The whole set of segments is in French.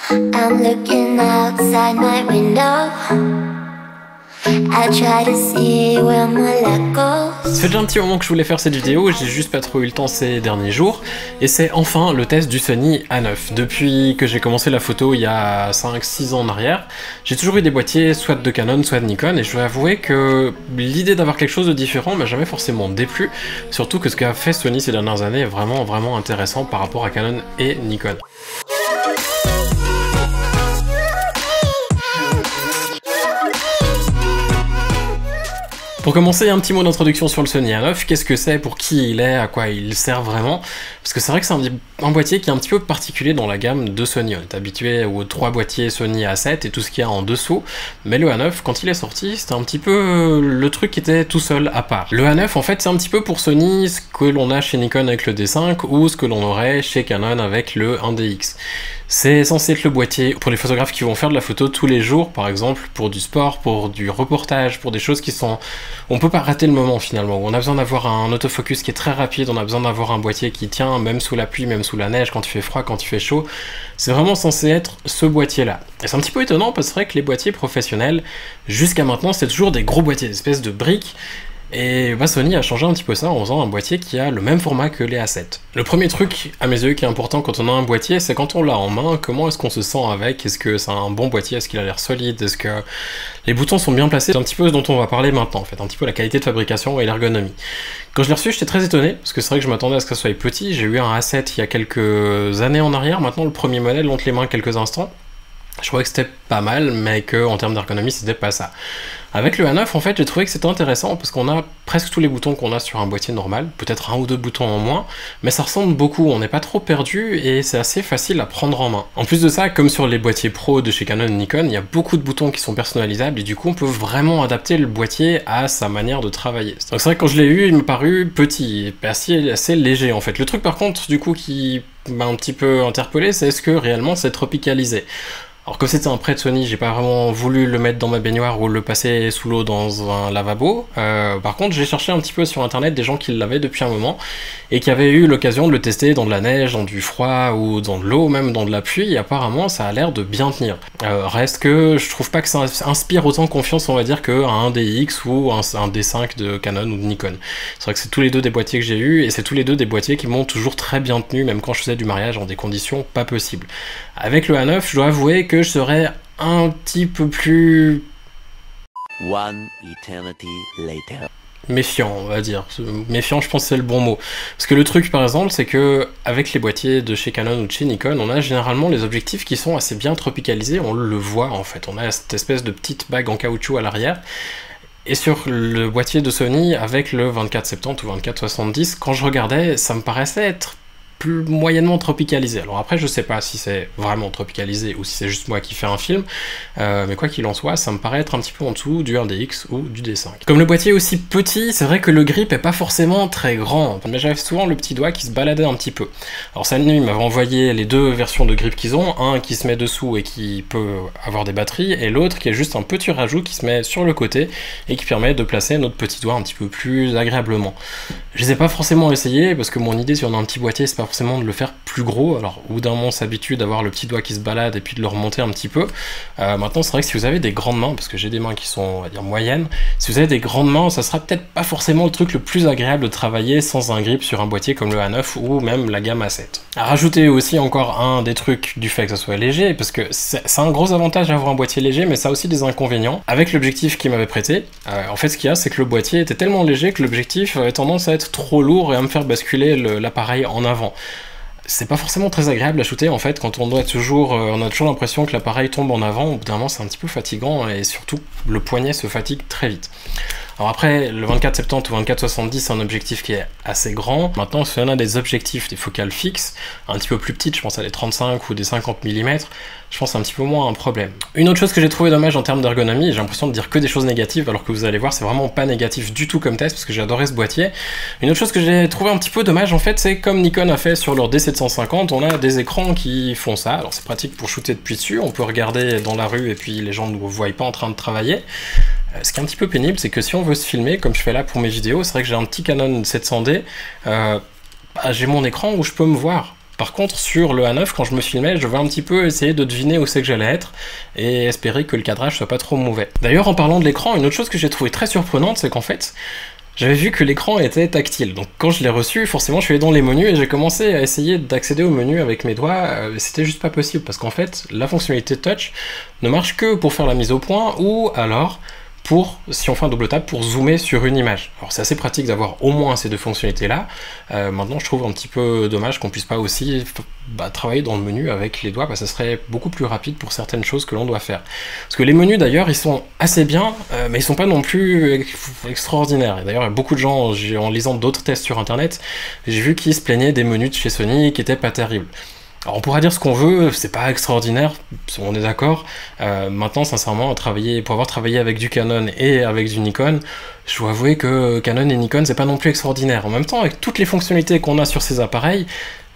I'm looking outside my window. I try to see where my luck goes. Ça fait déjà un petit moment que je voulais faire cette vidéo, j'ai juste pas trop eu le temps ces derniers jours, et c'est enfin le test du Sony A9. Depuis que j'ai commencé la photo il y a 5-6 ans en arrière, j'ai toujours eu des boîtiers soit de Canon, soit de Nikon, et je dois avouer que l'idée d'avoir quelque chose de différent m'a jamais forcément déplu, surtout que ce qu'a fait Sony ces dernières années est vraiment intéressant par rapport à Canon et Nikon. Pour commencer, un petit mot d'introduction sur le Sony A9, qu'est-ce que c'est, pour qui il est, à quoi il sert vraiment? Parce que c'est vrai que c'est un boîtier qui est un petit peu particulier dans la gamme de Sony. On est habitué aux 3 boîtiers Sony A7 et tout ce qu'il y a en dessous, mais le A9, quand il est sorti, c'était un petit peu le truc qui était tout seul à part. Le A9, en fait, c'est un petit peu pour Sony ce que l'on a chez Nikon avec le D5 ou ce que l'on aurait chez Canon avec le 1DX. C'est censé être le boîtier pour les photographes qui vont faire de la photo tous les jours, par exemple pour du sport, pour du reportage, pour des choses qui sont... On peut pas rater le moment finalement. On a besoin d'avoir un autofocus qui est très rapide, on a besoin d'avoir un boîtier qui tient même sous la pluie, même sous la neige, quand il fait froid, quand il fait chaud. C'est vraiment censé être ce boîtier-là. Et c'est un petit peu étonnant parce que c'est vrai que les boîtiers professionnels, jusqu'à maintenant, c'est toujours des gros boîtiers, des espèces de briques. Et bah Sony a changé un petit peu ça en faisant un boîtier qui a le même format que les A7. Le premier truc, à mes yeux, qui est important quand on a un boîtier, c'est quand on l'a en main, comment est-ce qu'on se sent avec? Est-ce que c'est un bon boîtier? Est-ce qu'il a l'air solide? Est-ce que les boutons sont bien placés? C'est un petit peu ce dont on va parler maintenant, en fait, un petit peu la qualité de fabrication et l'ergonomie. Quand je l'ai reçu, j'étais très étonné, parce que c'est vrai que je m'attendais à ce que ça soit petit. J'ai eu un A7 il y a quelques années en arrière, maintenant le premier modèle, entre les mains quelques instants. Je trouvais que c'était pas mal, mais que en termes d'ergonomie, c'était pas ça. Avec le A9, en fait, j'ai trouvé que c'était intéressant parce qu'on a presque tous les boutons qu'on a sur un boîtier normal, peut-être 1 ou 2 boutons en moins, mais ça ressemble beaucoup, on n'est pas trop perdu et c'est assez facile à prendre en main. En plus de ça, comme sur les boîtiers pro de chez Canon et Nikon, il y a beaucoup de boutons qui sont personnalisables et du coup, on peut vraiment adapter le boîtier à sa manière de travailler. Donc c'est vrai que quand je l'ai eu, il m'a paru petit, assez léger en fait. Le truc par contre, du coup, qui m'a un petit peu interpellé, c'est est-ce que réellement c'est tropicalisé? Alors comme c'était un prêt de Sony, j'ai pas vraiment voulu le mettre dans ma baignoire ou le passer sous l'eau dans un lavabo. Par contre, j'ai cherché un petit peu sur internet des gens qui l'avaient depuis un moment et qui avaient eu l'occasion de le tester dans de la neige, dans du froid ou dans de l'eau, même dans de la pluie, et apparemment ça a l'air de bien tenir. Reste que je trouve pas que ça inspire autant confiance, on va dire, qu'un DX ou un D5 de Canon ou de Nikon. C'est vrai que c'est tous les deux des boîtiers que j'ai eu et c'est tous les deux des boîtiers qui m'ont toujours très bien tenu, même quand je faisais du mariage en des conditions pas possibles. Avec le A9, je dois avouer que je serais un petit peu plus... One eternity later. Méfiant, on va dire. Méfiant, je pense que c'est le bon mot. Parce que le truc, par exemple, c'est que avec les boîtiers de chez Canon ou de chez Nikon, on a généralement les objectifs qui sont assez bien tropicalisés, on le voit en fait. On a cette espèce de petite bague en caoutchouc à l'arrière. Et sur le boîtier de Sony, avec le 24-70 ou 24-70, quand je regardais, ça me paraissait être plus moyennement tropicalisé. Alors après, je sais pas si c'est vraiment tropicalisé ou si c'est juste moi qui fais un film, mais quoi qu'il en soit, ça me paraît être un petit peu en dessous du 1DX ou du D5. Comme le boîtier est aussi petit, c'est vrai que le grip est pas forcément très grand, mais j'avais souvent le petit doigt qui se baladait un petit peu. Alors Sony m'avait envoyé les deux versions de grip qu'ils ont, un qui se met dessous et qui peut avoir des batteries, et l'autre qui est juste un petit rajout qui se met sur le côté et qui permet de placer notre petit doigt un petit peu plus agréablement. Je les ai pas forcément essayés parce que mon idée si on a un petit boîtier, c'est pas forcément de le faire plus gros. Alors au bout d'un moment on s'habitue d'avoir le petit doigt qui se balade et puis de le remonter un petit peu. Maintenant c'est vrai que si vous avez des grandes mains, parce que j'ai des mains qui sont on va dire moyennes, si vous avez des grandes mains, ça sera peut-être pas forcément le truc le plus agréable de travailler sans un grip sur un boîtier comme le A9 ou même la gamme A7. À rajouter aussi encore un des trucs du fait que ça soit léger, parce que c'est un gros avantage d'avoir un boîtier léger, mais ça a aussi des inconvénients. Avec l'objectif qu'il m'avait prêté, en fait ce qu'il y a c'est que le boîtier était tellement léger que l'objectif avait tendance à être trop lourd et à me faire basculer l'appareil en avant. C'est pas forcément très agréable à shooter en fait quand on a toujours l'impression que l'appareil tombe en avant. Au bout d'un moment c'est un petit peu fatigant et surtout le poignet se fatigue très vite. Alors après, le 24-70 ou 24-70, c'est un objectif qui est assez grand. Maintenant, si on a des objectifs, des focales fixes, un petit peu plus petites, je pense à des 35 ou des 50 mm, je pense c'est un petit peu moins un problème. Une autre chose que j'ai trouvé dommage en termes d'ergonomie, j'ai l'impression de dire que des choses négatives, alors que vous allez voir, c'est vraiment pas négatif du tout comme test, parce que j'ai adoré ce boîtier. Une autre chose que j'ai trouvé un petit peu dommage, en fait, c'est comme Nikon a fait sur leur D750, on a des écrans qui font ça. Alors c'est pratique pour shooter depuis dessus, on peut regarder dans la rue et puis les gens ne vous voient pas en train de travailler. Ce qui est un petit peu pénible, c'est que si on veut se filmer, comme je fais là pour mes vidéos, c'est vrai que j'ai un petit Canon 700D, j'ai mon écran où je peux me voir. Par contre, sur le A9, quand je me filmais, je vais un petit peu essayer de deviner où c'est que j'allais être et espérer que le cadrage soit pas trop mauvais. D'ailleurs, en parlant de l'écran, une autre chose que j'ai trouvé très surprenante, c'est qu'en fait, j'avais vu que l'écran était tactile. Donc quand je l'ai reçu, forcément, je suis allé dans les menus et j'ai commencé à essayer d'accéder au menu avec mes doigts. C'était juste pas possible parce qu'en fait, la fonctionnalité touch ne marche que pour faire la mise au point ou alors pour, si on fait un double tap, pour zoomer sur une image. Alors c'est assez pratique d'avoir au moins ces deux fonctionnalités-là. Maintenant, je trouve un petit peu dommage qu'on puisse pas aussi travailler dans le menu avec les doigts, ça serait beaucoup plus rapide pour certaines choses que l'on doit faire. Parce que les menus, d'ailleurs, ils sont assez bien, mais ils sont pas non plus extraordinaires. Et d'ailleurs, il y a beaucoup de gens, en lisant d'autres tests sur Internet, j'ai vu qu'ils se plaignaient des menus de chez Sony qui étaient pas terribles. Alors on pourra dire ce qu'on veut, c'est pas extraordinaire, on est d'accord. Maintenant, sincèrement, pour avoir travaillé avec du Canon et avec du Nikon, je dois avouer que Canon et Nikon, c'est pas non plus extraordinaire. En même temps, avec toutes les fonctionnalités qu'on a sur ces appareils,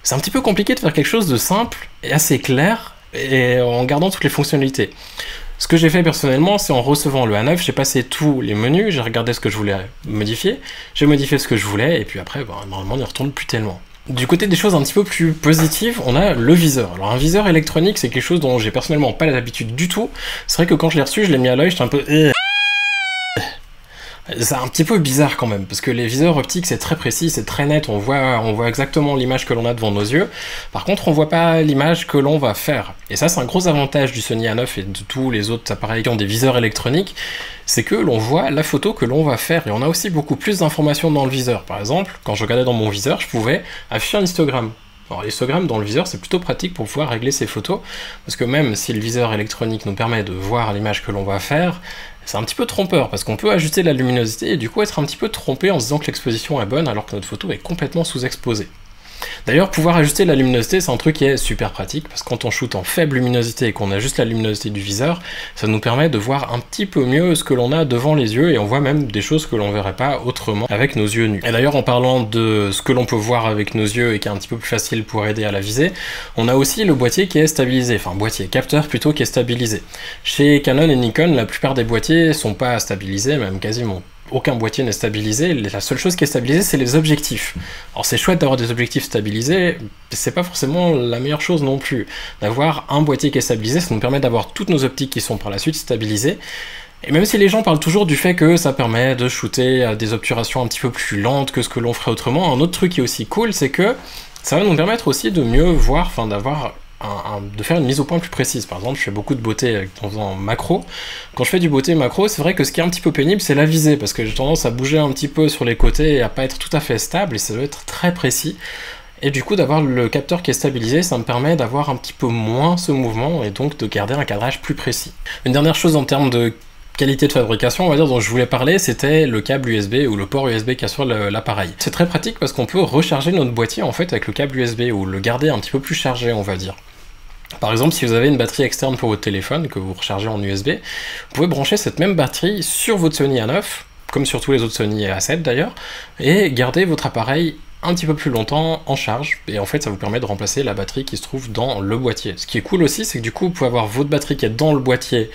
c'est un petit peu compliqué de faire quelque chose de simple et assez clair, et en gardant toutes les fonctionnalités. Ce que j'ai fait personnellement, c'est en recevant le A9, j'ai passé tous les menus, j'ai regardé ce que je voulais modifier, j'ai modifié ce que je voulais, et puis après, normalement, on n'y retourne plus tellement. Du côté des choses un petit peu plus positives, on a le viseur. Alors un viseur électronique, c'est quelque chose dont j'ai personnellement pas l'habitude du tout. C'est vrai que quand je l'ai reçu, je l'ai mis à l'œil, j'étais un peu... C'est un petit peu bizarre quand même, parce que les viseurs optiques c'est très précis, c'est très net, on voit exactement l'image que l'on a devant nos yeux. Par contre, on voit pas l'image que l'on va faire. Et ça, c'est un gros avantage du Sony A9 et de tous les autres appareils qui ont des viseurs électroniques, c'est que l'on voit la photo que l'on va faire. Et on a aussi beaucoup plus d'informations dans le viseur. Par exemple, quand je regardais dans mon viseur, je pouvais afficher un histogramme. Alors l'histogramme dans le viseur, c'est plutôt pratique pour pouvoir régler ses photos, parce que même si le viseur électronique nous permet de voir l'image que l'on va faire, c'est un petit peu trompeur, parce qu'on peut ajuster la luminosité et du coup être un petit peu trompé en se disant que l'exposition est bonne alors que notre photo est complètement sous-exposée. D'ailleurs, pouvoir ajuster la luminosité, c'est un truc qui est super pratique, parce que quand on shoot en faible luminosité et qu'on ajuste la luminosité du viseur, ça nous permet de voir un petit peu mieux ce que l'on a devant les yeux, et on voit même des choses que l'on verrait pas autrement avec nos yeux nus. Et d'ailleurs, en parlant de ce que l'on peut voir avec nos yeux et qui est un petit peu plus facile pour aider à la visée, on a aussi le boîtier qui est stabilisé, enfin capteur plutôt qui est stabilisé. Chez Canon et Nikon, la plupart des boîtiers sont pas stabilisés, même quasiment aucun boîtier n'est stabilisé, la seule chose qui est stabilisée, c'est les objectifs. Alors c'est chouette d'avoir des objectifs stabilisés, c'est pas forcément la meilleure chose non plus. D'avoir un boîtier qui est stabilisé, ça nous permet d'avoir toutes nos optiques qui sont par la suite stabilisées. Et même si les gens parlent toujours du fait que ça permet de shooter à des obturations un petit peu plus lentes que ce que l'on ferait autrement, un autre truc qui est aussi cool, c'est que ça va nous permettre aussi de mieux voir, de faire une mise au point plus précise. Par exemple, je fais beaucoup de beauté en faisant macro. Quand je fais du beauté macro, c'est vrai que ce qui est un petit peu pénible, c'est la visée, parce que j'ai tendance à bouger un petit peu sur les côtés et à pas être tout à fait stable, et ça doit être très précis. Et du coup, d'avoir le capteur qui est stabilisé, ça me permet d'avoir un petit peu moins ce mouvement, et donc de garder un cadrage plus précis. Une dernière chose en termes de qualité de fabrication, on va dire, dont je voulais parler, c'était le câble USB ou le port USB qu'il y a sur l'appareil. C'est très pratique parce qu'on peut recharger notre boîtier en fait avec le câble USB ou le garder un petit peu plus chargé, on va dire. Par exemple, si vous avez une batterie externe pour votre téléphone que vous rechargez en USB, vous pouvez brancher cette même batterie sur votre Sony A9, comme sur tous les autres Sony A7 d'ailleurs, et garder votre appareil un petit peu plus longtemps en charge, et en fait ça vous permet de remplacer la batterie qui se trouve dans le boîtier. Ce qui est cool aussi, c'est que du coup vous pouvez avoir votre batterie qui est dans le boîtier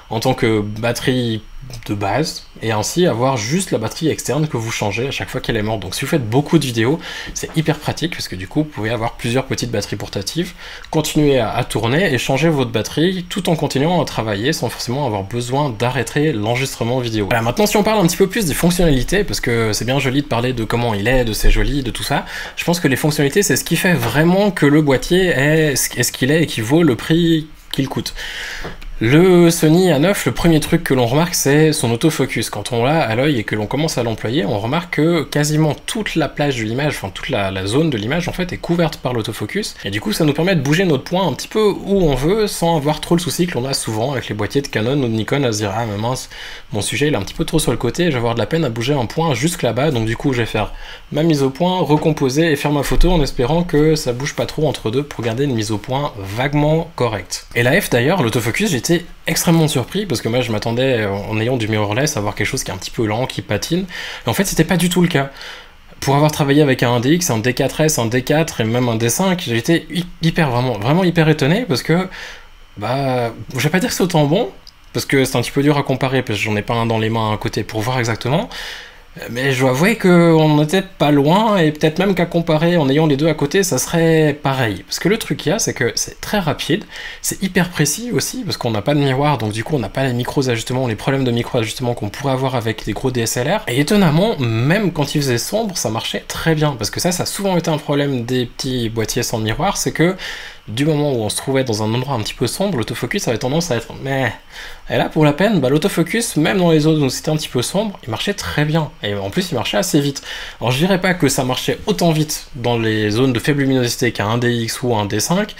en tant que batterie de base, et ainsi avoir juste la batterie externe que vous changez à chaque fois qu'elle est morte. Donc si vous faites beaucoup de vidéos, c'est hyper pratique, parce que du coup vous pouvez avoir plusieurs petites batteries portatives, continuer à tourner et changer votre batterie tout en continuant à travailler sans forcément avoir besoin d'arrêter l'enregistrement vidéo. Voilà, maintenant si on parle un petit peu plus des fonctionnalités, parce que c'est bien joli de parler de comment il est, de ses jolis, de tout ça, je pense que les fonctionnalités c'est ce qui fait vraiment que le boîtier est ce qu'il est et qui vaut le prix qu'il coûte. Le Sony A9, le premier truc que l'on remarque, c'est son autofocus. Quand on l'a à l'œil et que l'on commence à l'employer, on remarque que quasiment toute la plage de l'image, enfin toute la zone de l'image en fait est couverte par l'autofocus. Et du coup, ça nous permet de bouger notre point un petit peu où on veut, sans avoir trop le souci que l'on a souvent avec les boîtiers de Canon ou de Nikon à se dire « Ah mais mince, mon sujet il est un petit peu trop sur le côté, je vais avoir de la peine à bouger un point jusque là-bas, donc du coup je vais faire ma mise au point, recomposer et faire ma photo en espérant que ça bouge pas trop entre deux pour garder une mise au point vaguement correcte. » Et la F d'ailleurs, l'autofocus, j'étais extrêmement surpris parce que moi je m'attendais en ayant du mirrorless à avoir quelque chose qui est un petit peu lent, qui patine, et en fait c'était pas du tout le cas. Pour avoir travaillé avec un DX, un D4S, un D4 et même un D5, j'ai été vraiment hyper étonné parce que je vais pas dire que c'est autant bon, parce que c'est un petit peu dur à comparer parce que j'en ai pas un dans les mains à côté pour voir exactement, Mais je dois avouer qu'on n'était pas loin, et peut-être même qu'à comparer en ayant les deux à côté, ça serait pareil. Parce que le truc qu'il y a, c'est que c'est très rapide, c'est hyper précis aussi, parce qu'on n'a pas de miroir, donc du coup on n'a pas les micro-ajustements, les problèmes de micro-ajustements qu'on pourrait avoir avec les gros DSLR. Et étonnamment, même quand il faisait sombre, ça marchait très bien, parce que ça a souvent été un problème des petits boîtiers sans miroir, c'est que du moment où on se trouvait dans un endroit un petit peu sombre, l'autofocus avait tendance à être mais. Et là, pour la peine, l'autofocus, même dans les zones où c'était un petit peu sombre, il marchait très bien. Et en plus, il marchait assez vite. Alors, je dirais pas que ça marchait autant vite dans les zones de faible luminosité qu'un DX ou un D5,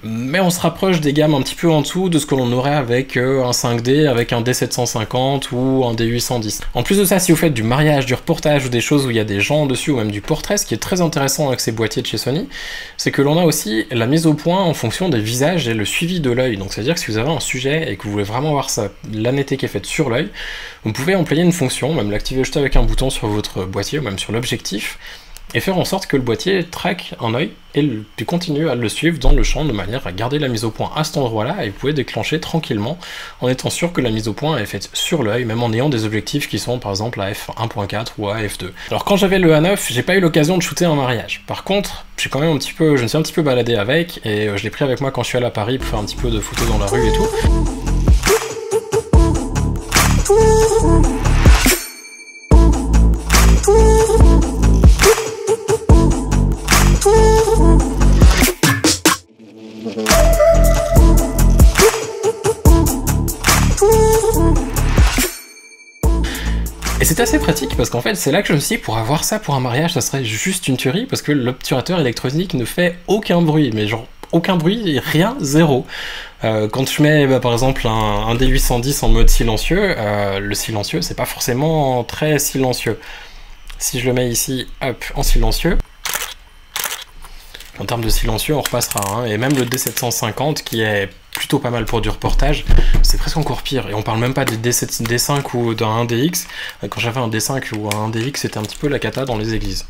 mais on se rapproche des gammes un petit peu en dessous de ce que l'on aurait avec un 5D, avec un D750 ou un D810. En plus de ça, si vous faites du mariage, du reportage ou des choses où il y a des gens dessus, ou même du portrait, ce qui est très intéressant avec ces boîtiers de chez Sony, c'est que l'on a aussi la mise au point en fonction des visages et le suivi de l'œil. Donc c'est-à-dire que si vous avez un sujet et que vous voulez vraiment voir la netteté qui est faite sur l'œil, vous pouvez employer une fonction, même l'activer juste avec un bouton sur votre boîtier ou même sur l'objectif, et faire en sorte que le boîtier traque un œil et puis continue à le suivre dans le champ de manière à garder la mise au point à cet endroit-là, et vous pouvez déclencher tranquillement en étant sûr que la mise au point est faite sur l'œil, même en ayant des objectifs qui sont par exemple à f1.4 ou à f2. Alors quand j'avais le A9, j'ai pas eu l'occasion de shooter un mariage. Par contre, je me suis un petit peu baladé avec, et je l'ai pris avec moi quand je suis allé à Paris pour faire un petit peu de photos dans la rue et tout. Et c'est assez pratique parce qu'en fait c'est là que je me suis dit, pour avoir ça pour un mariage ça serait juste une tuerie, parce que l'obturateur électronique ne fait aucun bruit, mais genre aucun bruit, rien, zéro. Quand je mets par exemple un D810 en mode silencieux, le silencieux c'est pas forcément très silencieux. Si je le mets ici, hop, en silencieux, en termes de silencieux on repassera, hein. Et même le D750 qui est plutôt pas mal pour du reportage, c'est presque encore pire. Et on parle même pas des D5 ou d'un 1DX. Quand j'avais un D5 ou un 1DX, c'était un petit peu la cata dans les églises.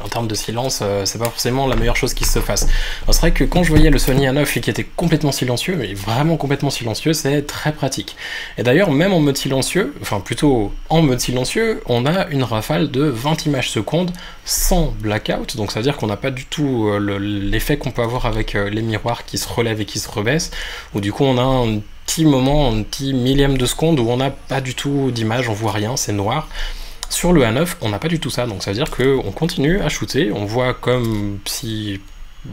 En termes de silence, c'est pas forcément la meilleure chose qui se fasse. C'est vrai que quand je voyais le Sony A9 qui était complètement silencieux, mais vraiment complètement silencieux, c'est très pratique. Et d'ailleurs, même en mode silencieux, enfin plutôt en mode silencieux, on a une rafale de 20 images secondes sans blackout, donc ça veut dire qu'on n'a pas du tout l'effet qu'on peut avoir avec les miroirs qui se relèvent et qui se rebaissent, où du coup on a un petit moment, un petit millième de seconde où on n'a pas du tout d'image, on voit rien, c'est noir. Sur le A9, on n'a pas du tout ça, donc ça veut dire qu'on continue à shooter, on voit comme si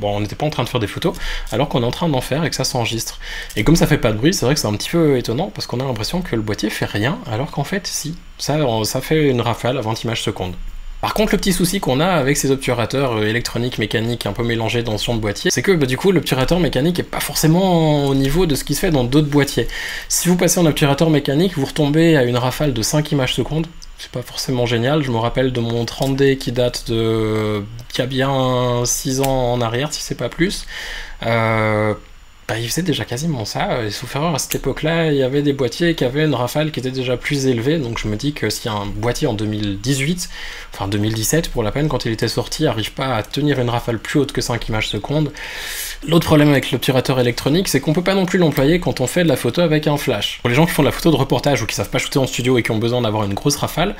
on n'était pas en train de faire des photos, alors qu'on est en train d'en faire et que ça s'enregistre. Et comme ça fait pas de bruit, c'est vrai que c'est un petit peu étonnant, parce qu'on a l'impression que le boîtier fait rien, alors qu'en fait, si, ça fait une rafale à 20 images secondes. Par contre, le petit souci qu'on a avec ces obturateurs électroniques, mécaniques, un peu mélangés dans ce genre de boîtier, c'est que du coup, l'obturateur mécanique est pas forcément au niveau de ce qui se fait dans d'autres boîtiers. Si vous passez en obturateur mécanique, vous retombez à une rafale de 5 images secondes, c'est pas forcément génial. Je me rappelle de mon 30D qui date de... qui a bien 6 ans en arrière, si c'est pas plus. Il faisait déjà quasiment ça, et sauf erreur, à cette époque-là, il y avait des boîtiers qui avaient une rafale qui était déjà plus élevée, donc je me dis que si un boîtier en 2018, enfin 2017 pour la peine, quand il était sorti, n'arrive pas à tenir une rafale plus haute que 5 images secondes. L'autre problème avec l'obturateur électronique, c'est qu'on peut pas non plus l'employer quand on fait de la photo avec un flash. Pour les gens qui font de la photo de reportage ou qui savent pas shooter en studio et qui ont besoin d'avoir une grosse rafale,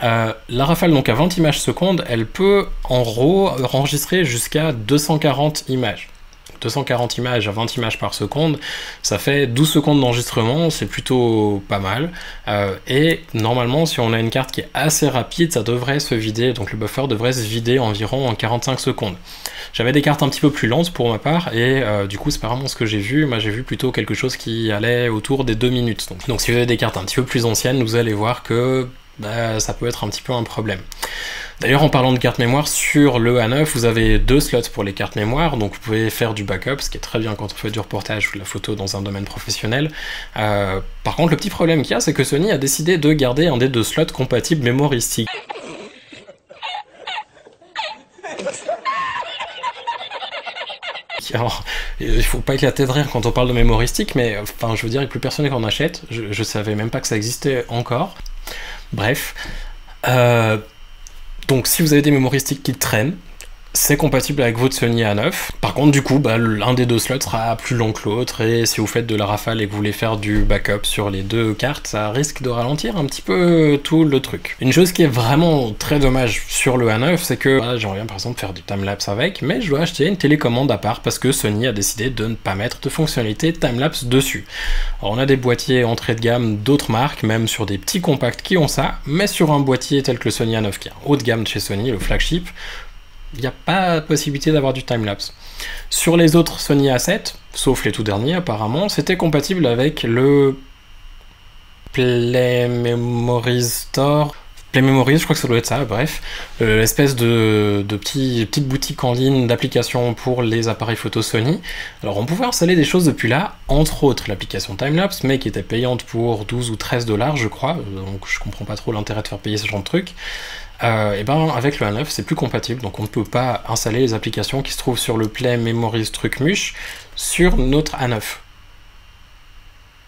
la rafale donc à 20 images secondes, elle peut en RAW enregistrer jusqu'à 240 images. 240 images à 20 images par seconde, ça fait 12 secondes d'enregistrement, c'est plutôt pas mal. Et normalement, si on a une carte qui est assez rapide, ça devrait se vider, donc le buffer devrait se vider environ en 45 secondes. J'avais des cartes un petit peu plus lentes pour ma part, et du coup c'est pas vraiment ce que j'ai vu. Moi j'ai vu plutôt quelque chose qui allait autour des 2 minutes. Donc si vous avez des cartes un petit peu plus anciennes, vous allez voir que ça peut être un petit peu un problème. D'ailleurs, en parlant de carte mémoire, sur le A9, vous avez 2 slots pour les cartes mémoire, donc vous pouvez faire du backup, ce qui est très bien quand on fait du reportage ou de la photo dans un domaine professionnel. Par contre, le petit problème qu'il y a, c'est que Sony a décidé de garder un des 2 slots compatibles memory stick. Alors, il faut pas éclater de rire quand on parle de memory stick, mais enfin, je veux dire, il n'y a plus personne qui en achète. Je savais même pas que ça existait encore. Bref. Donc si vous avez des memory sticks qui traînent, c'est compatible avec votre Sony A9. Par contre, du coup, l'un des deux slots sera plus long que l'autre, et si vous faites de la rafale et que vous voulez faire du backup sur les deux cartes, ça risque de ralentir un petit peu tout le truc. Une chose qui est vraiment très dommage sur le A9, c'est que j'aimerais bien par exemple faire du timelapse avec, mais je dois acheter une télécommande à part parce que Sony a décidé de ne pas mettre de fonctionnalité timelapse dessus. Alors on a des boîtiers entrée de gamme d'autres marques, même sur des petits compacts qui ont ça, mais sur un boîtier tel que le Sony A9 qui est haut de gamme de chez Sony, le flagship, il n'y a pas possibilité d'avoir du timelapse. Sur les autres Sony A7, sauf les tout derniers apparemment, c'était compatible avec le Play Memories Store. Play Memories, je crois que ça doit être ça, bref. L'espèce de petite boutique en ligne d'applications pour les appareils photo Sony. Alors on pouvait installer des choses depuis là, entre autres l'application Timelapse, mais qui était payante pour 12 ou 13 $, je crois, donc je comprends pas trop l'intérêt de faire payer ce genre de truc. Et avec le A9 c'est plus compatible, donc on ne peut pas installer les applications qui se trouvent sur le Play Memories Trucmuche sur notre A9.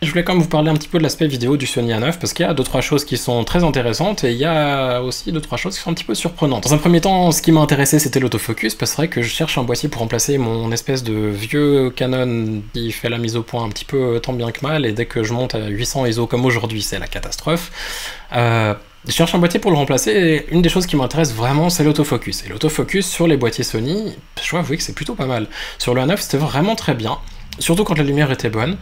Je voulais quand même vous parler un petit peu de l'aspect vidéo du Sony A9 parce qu'il y a 2-3 choses qui sont très intéressantes et il y a aussi 2-3 choses qui sont un petit peu surprenantes. Dans un premier temps, ce qui m'a intéressé c'était l'autofocus parce que c'est vrai que je cherche un boîtier pour remplacer mon espèce de vieux Canon qui fait la mise au point un petit peu tant bien que mal, et dès que je monte à 800 ISO comme aujourd'hui c'est la catastrophe. Je cherche un boîtier pour le remplacer et une des choses qui m'intéresse vraiment c'est l'autofocus. Et l'autofocus sur les boîtiers Sony, je dois avouer que c'est plutôt pas mal. Sur le A9 c'était vraiment très bien. Surtout quand la lumière était bonne.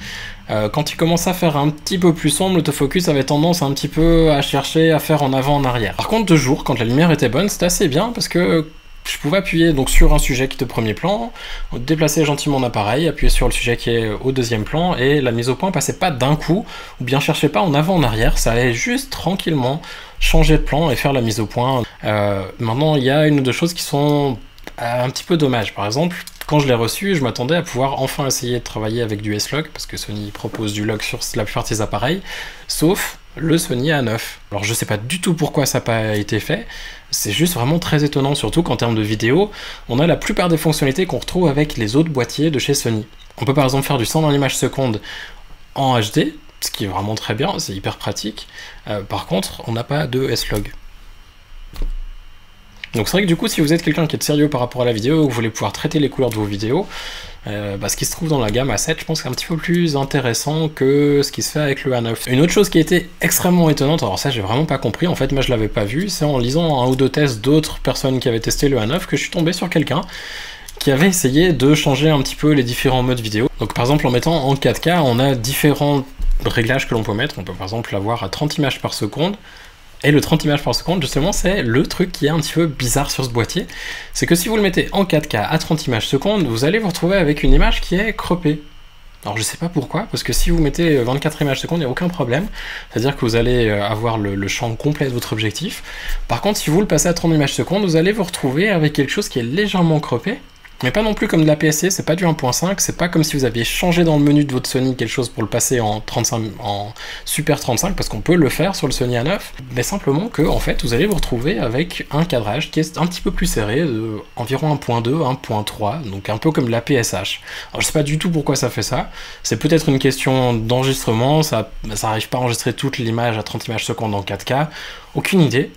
Quand il commence à faire un petit peu plus sombre, l'autofocus avait tendance un petit peu à chercher à faire en avant, en arrière. Par contre, de jour, quand la lumière était bonne, c'était assez bien parce que je pouvais appuyer donc sur un sujet qui est au premier plan, déplacer gentiment mon appareil, appuyer sur le sujet qui est au deuxième plan, et la mise au point passait pas d'un coup, ou bien cherchait pas en avant, en arrière, ça allait juste tranquillement changer de plan et faire la mise au point. Maintenant, il y a une ou deux choses qui sont un petit peu dommages. Par exemple, quand je l'ai reçu, je m'attendais à pouvoir enfin essayer de travailler avec du S-Log, parce que Sony propose du log sur la plupart de ses appareils, sauf le Sony A9. Alors je sais pas du tout pourquoi ça n'a pas été fait, c'est juste vraiment très étonnant, surtout qu'en termes de vidéo, on a la plupart des fonctionnalités qu'on retrouve avec les autres boîtiers de chez Sony. On peut par exemple faire du 120 images secondes en HD, ce qui est vraiment très bien, c'est hyper pratique. Par contre, on n'a pas de S-Log. Donc c'est vrai que du coup, si vous êtes quelqu'un qui est sérieux par rapport à la vidéo, que vous voulez pouvoir traiter les couleurs de vos vidéos, ce qui se trouve dans la gamme A7, je pense que c'est un petit peu plus intéressant que ce qui se fait avec le A9. Une autre chose qui a été extrêmement étonnante, alors ça j'ai vraiment pas compris, en fait moi je l'avais pas vu, c'est en lisant un ou deux tests d'autres personnes qui avaient testé le A9 que je suis tombé sur quelqu'un qui avait essayé de changer un petit peu les différents modes vidéo. Donc par exemple en mettant en 4K, on a différents réglages que l'on peut mettre, on peut par exemple l'avoir à 30 images par seconde. Et le 30 images par seconde, justement, c'est le truc qui est un petit peu bizarre sur ce boîtier. C'est que si vous le mettez en 4K à 30 images secondes, vous allez vous retrouver avec une image qui est croppée. Alors je sais pas pourquoi, parce que si vous mettez 24 images secondes, il n'y a aucun problème. C'est-à-dire que vous allez avoir le champ complet de votre objectif. Par contre, si vous le passez à 30 images secondes, vous allez vous retrouver avec quelque chose qui est légèrement croppé. Mais pas non plus comme de la PSC, c'est pas du 1.5, c'est pas comme si vous aviez changé dans le menu de votre Sony quelque chose pour le passer en Super 35, parce qu'on peut le faire sur le Sony A9, mais simplement que en fait vous allez vous retrouver avec un cadrage qui est un petit peu plus serré, de environ 1.2, 1.3, donc un peu comme de la PSH. Alors je sais pas du tout pourquoi ça fait ça, c'est peut-être une question d'enregistrement, ça arrive pas à enregistrer toute l'image à 30 images secondes en 4K, aucune idée,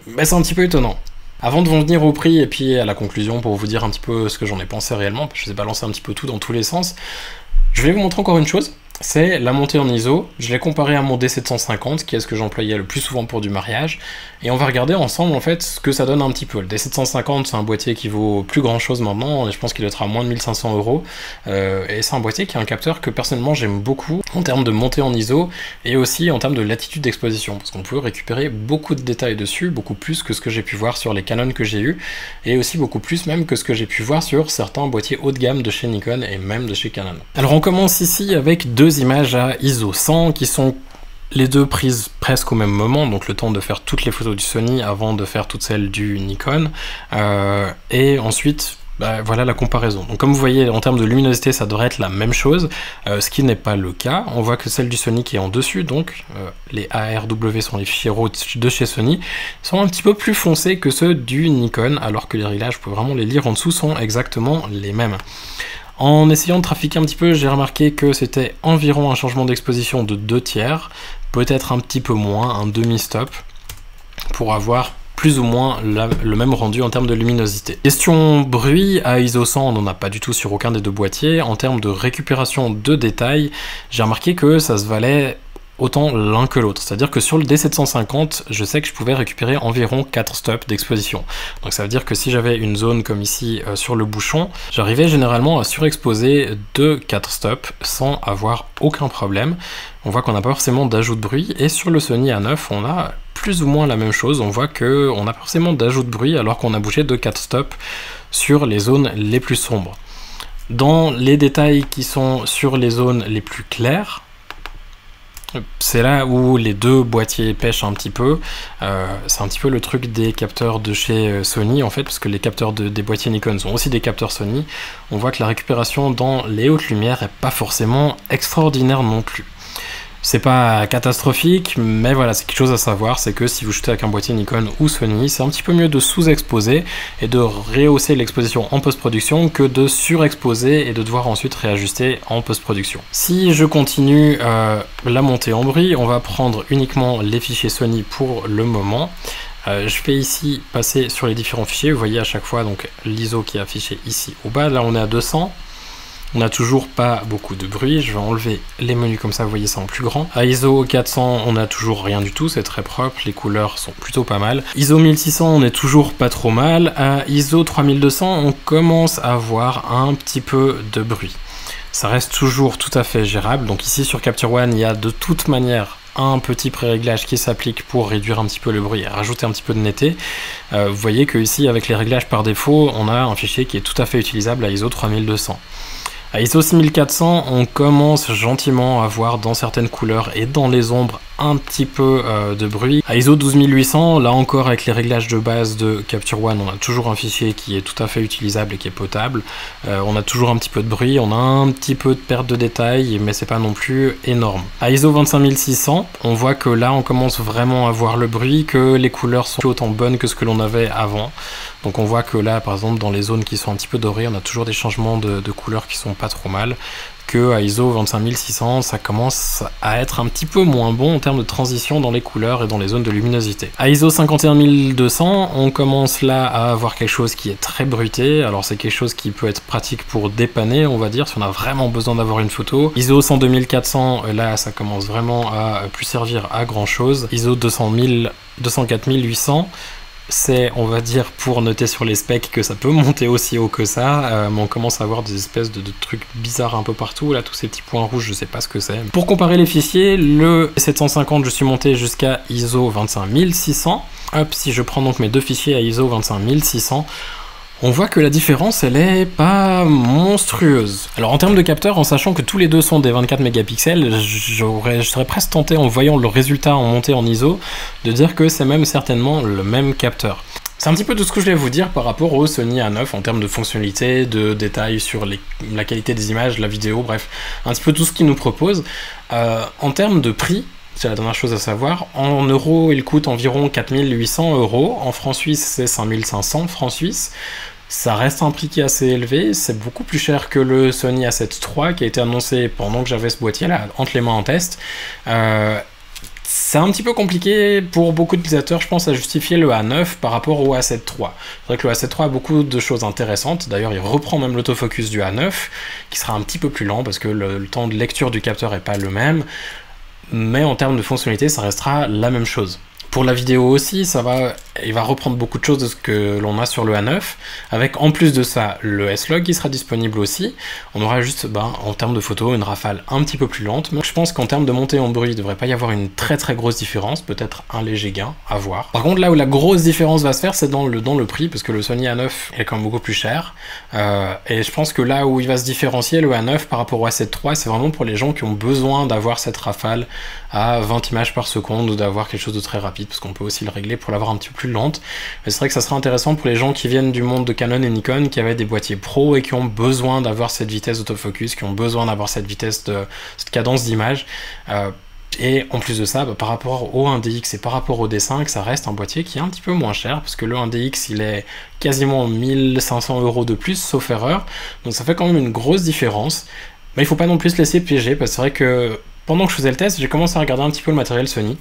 mais c'est un petit peu étonnant. Avant de venir au prix et puis à la conclusion pour vous dire un petit peu ce que j'en ai pensé réellement, je vous ai balancé un petit peu tout dans tous les sens, je vais vous montrer encore une chose, c'est la montée en ISO. Je l'ai comparé à mon D750, qui est ce que j'employais le plus souvent pour du mariage, et on va regarder ensemble en fait ce que ça donne un petit peu. Le D750 c'est un boîtier qui vaut plus grand chose maintenant, et je pense qu'il doit être à moins de 1500 €, et c'est un boîtier qui a un capteur que personnellement j'aime beaucoup en termes de montée en ISO, et aussi en termes de latitude d'exposition, parce qu'on peut récupérer beaucoup de détails dessus, beaucoup plus que ce que j'ai pu voir sur les Canon que j'ai eu, et aussi beaucoup plus même que ce que j'ai pu voir sur certains boîtiers haut de gamme de chez Nikon, et même de chez Canon. Alors on commence ici avec deux images à ISO 100 qui sont les deux prises presque au même moment, donc le temps de faire toutes les photos du Sony avant de faire toutes celles du Nikon, et ensuite voilà la comparaison. Donc comme vous voyez en termes de luminosité ça devrait être la même chose, ce qui n'est pas le cas. On voit que celle du Sony qui est en dessus, donc les ARW sont les fichiers RAW de chez Sony, sont un petit peu plus foncés que ceux du Nikon, alors que les réglages, vous pouvez vraiment les lire en dessous, sont exactement les mêmes. En essayant de trafiquer un petit peu, j'ai remarqué que c'était environ un changement d'exposition de 2/3, peut-être un petit peu moins, un demi-stop, pour avoir plus ou moins le même rendu en termes de luminosité. Question bruit, à ISO 100 on n'en a pas du tout sur aucun des deux boîtiers. En termes de récupération de détails, j'ai remarqué que ça se valait autant l'un que l'autre, c'est-à-dire que sur le D750 je sais que je pouvais récupérer environ 4 stops d'exposition, donc ça veut dire que si j'avais une zone comme ici sur le bouchon, j'arrivais généralement à surexposer 2-4 stops sans avoir aucun problème. On voit qu'on n'a pas forcément d'ajout de bruit, et sur le Sony A9 on a plus ou moins la même chose, on voit qu'on n'a pas forcément d'ajout de bruit alors qu'on a bouché 2-4 stops sur les zones les plus sombres. Dans les détails qui sont sur les zones les plus claires, c'est là où les deux boîtiers pêchent un petit peu. C'est un petit peu le truc des capteurs de chez Sony en fait, parce que les capteurs des boîtiers Nikon sont aussi des capteurs Sony. On voit que la récupération dans les hautes lumières est pas forcément extraordinaire non plus. C'est pas catastrophique, mais voilà, c'est quelque chose à savoir, c'est que si vous shootez avec un boîtier Nikon ou Sony, c'est un petit peu mieux de sous-exposer et de rehausser l'exposition en post-production que de surexposer et de devoir ensuite réajuster en post-production. Si je continue la montée en bruit, on va prendre uniquement les fichiers Sony pour le moment. Je vais ici passer sur les différents fichiers, vous voyez à chaque fois donc l'ISO qui est affiché ici au bas, là on est à 200. On n'a toujours pas beaucoup de bruit, je vais enlever les menus comme ça, vous voyez ça en plus grand. À ISO 400, on n'a toujours rien du tout, c'est très propre, les couleurs sont plutôt pas mal. ISO 1600, on est toujours pas trop mal. À ISO 3200, on commence à avoir un petit peu de bruit. Ça reste toujours tout à fait gérable, donc ici sur Capture One, il y a de toute manière un petit pré-réglage qui s'applique pour réduire un petit peu le bruit et rajouter un petit peu de netteté. Vous voyez que ici, avec les réglages par défaut, on a un fichier qui est tout à fait utilisable à ISO 3200. À ISO 6400, on commence gentiment à voir dans certaines couleurs et dans les ombres un petit peu de bruit. À ISO 12800, là encore avec les réglages de base de Capture One, on a toujours un fichier qui est tout à fait utilisable et qui est potable. On a toujours un petit peu de bruit, on a un petit peu de perte de détails, mais c'est pas non plus énorme. À ISO 25600, on voit que là on commence vraiment à voir le bruit, que les couleurs sont autant bonnes que ce que l'on avait avant. Donc on voit que là par exemple dans les zones qui sont un petit peu dorées, on a toujours des changements de couleurs qui sont pas trop mal. Que à ISO 25600, ça commence à être un petit peu moins bon en termes de transition dans les couleurs et dans les zones de luminosité. À ISO 51200, on commence là à avoir quelque chose qui est très bruité. Alors c'est quelque chose qui peut être pratique pour dépanner, on va dire, si on a vraiment besoin d'avoir une photo. ISO 102400, là ça commence vraiment à plus servir à grand chose. ISO 204800, c'est, on va dire, pour noter sur les specs que ça peut monter aussi haut que ça, mais on commence à avoir des espèces de trucs bizarres un peu partout, là, tous ces petits points rouges, je sais pas ce que c'est. Pour comparer les fichiers, le 750, je suis monté jusqu'à ISO 25600. Hop, si je prends donc mes deux fichiers à ISO 25600, on voit que la différence, elle est pas monstrueuse. Alors en termes de capteurs, en sachant que tous les deux sont des 24 mégapixels, je serais presque tenté, en voyant le résultat en montée en ISO, de dire que c'est même certainement le même capteur. C'est un petit peu tout ce que je voulais vous dire par rapport au Sony A9 en termes de fonctionnalité, de détails sur la qualité des images, la vidéo, bref, un petit peu tout ce qu'il nous propose. En termes de prix, c'est la dernière chose à savoir, en euros il coûte environ 4800 €, en francs suisses c'est 5500 francs suisses. Ça reste un prix qui est assez élevé, c'est beaucoup plus cher que le Sony A7 III qui a été annoncé pendant que j'avais ce boîtier là, entre les mains en test. C'est un petit peu compliqué pour beaucoup d'utilisateurs, je pense, à justifier le A9 par rapport au A7 III. C'est vrai que le A7 III a beaucoup de choses intéressantes, d'ailleurs il reprend même l'autofocus du A9, qui sera un petit peu plus lent parce que le temps de lecture du capteur n'est pas le même. Mais en termes de fonctionnalité, ça restera la même chose. Pour la vidéo aussi, il va reprendre beaucoup de choses de ce que l'on a sur le A9, avec en plus de ça le S-Log qui sera disponible aussi. On aura juste, en termes de photos, une rafale un petit peu plus lente. Donc je pense qu'en termes de montée en bruit, il ne devrait pas y avoir une très très grosse différence, peut-être un léger gain, à voir. Par contre, là où la grosse différence va se faire, c'est dans le prix, parce que le Sony A9 est quand même beaucoup plus cher. Et je pense que là où il va se différencier, le A9 par rapport au A7 III, c'est vraiment pour les gens qui ont besoin d'avoir cette rafale à 20 images par seconde, ou d'avoir quelque chose de très rapide, parce qu'on peut aussi le régler pour l'avoir un petit peu plus lente. Mais c'est vrai que ça serait intéressant pour les gens qui viennent du monde de Canon et Nikon, qui avaient des boîtiers pro et qui ont besoin d'avoir cette vitesse d'autofocus, qui ont besoin d'avoir cette vitesse cette cadence d'image. Et en plus de ça, par rapport au 1DX et par rapport au D5, ça reste un boîtier qui est un petit peu moins cher, parce que le 1DX il est quasiment 1500 € de plus, sauf erreur. Donc ça fait quand même une grosse différence. Mais il faut pas non plus se laisser piéger, parce que c'est vrai que pendant que je faisais le test, j'ai commencé à regarder un petit peu le matériel Sony.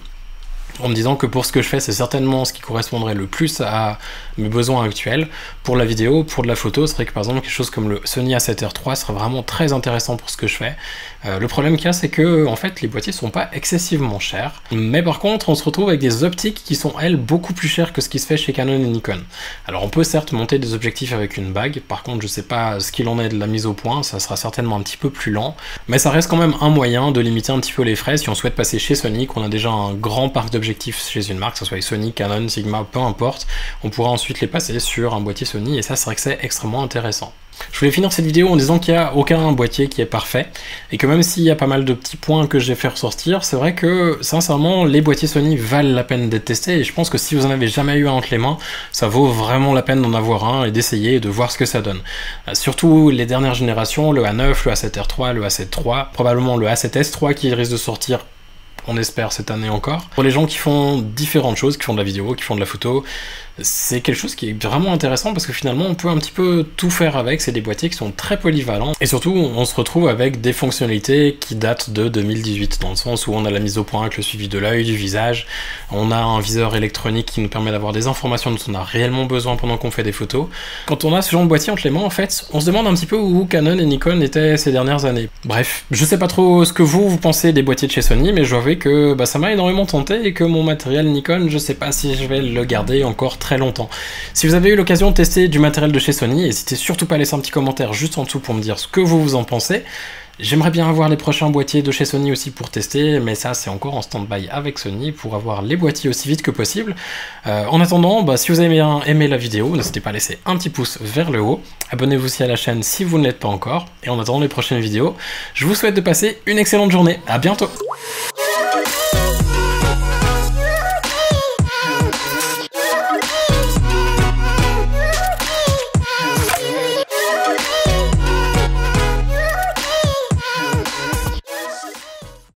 en me disant que pour ce que je fais, c'est certainement ce qui correspondrait le plus à mes besoins actuels. Pour la vidéo, pour de la photo, c'est vrai que par exemple quelque chose comme le Sony A7R III serait vraiment très intéressant pour ce que je fais. Le problème qu'il y a, c'est que en fait les boîtiers sont pas excessivement chers, mais par contre on se retrouve avec des optiques qui sont elles beaucoup plus chères que ce qui se fait chez Canon et Nikon. Alors on peut certes monter des objectifs avec une bague, par contre je sais pas ce qu'il en est de la mise au point, ça sera certainement un petit peu plus lent, mais ça reste quand même un moyen de limiter un petit peu les frais si on souhaite passer chez Sony, qu'on a déjà un grand parc d'objectifs chez une marque, que ce soit Sony, Canon, Sigma, peu importe, on pourra ensuite les passer sur un boîtier Sony, et ça c'est vrai que c'est extrêmement intéressant. Je voulais finir cette vidéo en disant qu'il n'y a aucun boîtier qui est parfait, et que même s'il y a pas mal de petits points que j'ai fait ressortir, c'est vrai que sincèrement les boîtiers Sony valent la peine d'être testés, et je pense que si vous en avez jamais eu un entre les mains, ça vaut vraiment la peine d'en avoir un et d'essayer et de voir ce que ça donne. Surtout les dernières générations, le A9, le A7R III, le A7 III, probablement le A7S III qui risque de sortir, on espère cette année encore. Pour les gens qui font différentes choses, qui font de la vidéo, qui font de la photo, c'est quelque chose qui est vraiment intéressant parce que finalement on peut un petit peu tout faire avec, c'est des boîtiers qui sont très polyvalents et surtout on se retrouve avec des fonctionnalités qui datent de 2018 dans le sens où on a la mise au point avec le suivi de l'œil, du visage, on a un viseur électronique qui nous permet d'avoir des informations dont on a réellement besoin pendant qu'on fait des photos. Quand on a ce genre de boîtier entre les mains, en fait, on se demande un petit peu où Canon et Nikon étaient ces dernières années. Bref, je sais pas trop ce que vous pensez des boîtiers de chez Sony, mais je dois avouer que ça m'a énormément tenté et que mon matériel Nikon, je sais pas si je vais le garder encore très longtemps. Si vous avez eu l'occasion de tester du matériel de chez Sony, n'hésitez surtout pas à laisser un petit commentaire juste en dessous pour me dire ce que vous en pensez. J'aimerais bien avoir les prochains boîtiers de chez Sony aussi pour tester, mais ça c'est encore en stand-by avec Sony pour avoir les boîtiers aussi vite que possible. En attendant, si vous avez bien aimé la vidéo, n'hésitez pas à laisser un petit pouce vers le haut, abonnez-vous aussi à la chaîne si vous ne l'êtes pas encore, et en attendant les prochaines vidéos, je vous souhaite de passer une excellente journée, à bientôt.